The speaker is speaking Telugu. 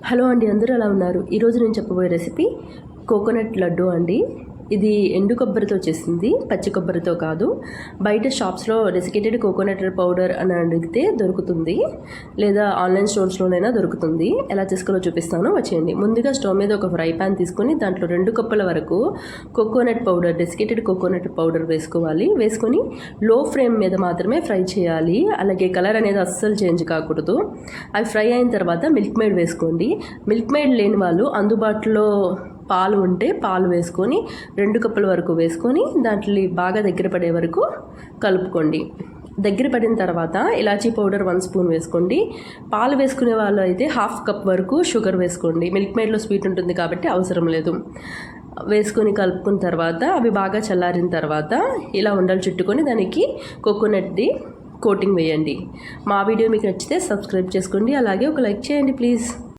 హలో అండి, అందరూ ఎలా ఉన్నారు? ఈరోజు నేను చెప్పబోయే రెసిపీ కోకోనట్ లడ్డు అండి. ఇది ఎండు కొబ్బరితో చేసింది, పచ్చి కొబ్బరితో కాదు. బయట షాప్స్లో డెసికేటెడ్ కోకోనట్ పౌడర్ అని అడిగితే దొరుకుతుంది, లేదా ఆన్లైన్ స్టోర్స్లోనైనా దొరుకుతుంది. ఎలా చేసుకోవాలో చూపిస్తాను, వచ్చేయండి. ముందుగా స్టవ్ మీద ఒక ఫ్రై ప్యాన్ తీసుకొని దాంట్లో 2 కప్పుల వరకు coconut powder, desiccated coconut powder వేసుకోవాలి. వేసుకొని లో ఫ్లేమ్ మీద మాత్రమే ఫ్రై చేయాలి. అలాగే కలర్ అనేది అస్సలు చేంజ్ కాకూడదు. అవి ఫ్రై అయిన తర్వాత మిల్క్ మేడ్ వేసుకోండి. మిల్క్ మేడ్ లేని వాళ్ళు అందుబాటులో పాలు ఉంటే పాలు వేసుకొని 2 కప్పుల వరకు వేసుకొని దాంట్లో బాగా దగ్గర పడే వరకు కలుపుకోండి. దగ్గర పడిన తర్వాత ఇలాచీ పౌడర్ 1 స్పూన్ వేసుకోండి. పాలు వేసుకునే వాళ్ళు అయితే 1/2 కప్ వరకు షుగర్ వేసుకోండి. మిల్క్ మేడ్లో స్వీట్ ఉంటుంది కాబట్టి అవసరం లేదు. వేసుకొని కలుపుకున్న తర్వాత అవి బాగా చల్లారిన తర్వాత ఇలా ఉండలు చుట్టుకొని దానికి కోకోనట్ది కోటింగ్ వేయండి. మా వీడియో మీకు నచ్చితే సబ్స్క్రైబ్ చేసుకోండి, అలాగే ఒక లైక్ చేయండి ప్లీజ్.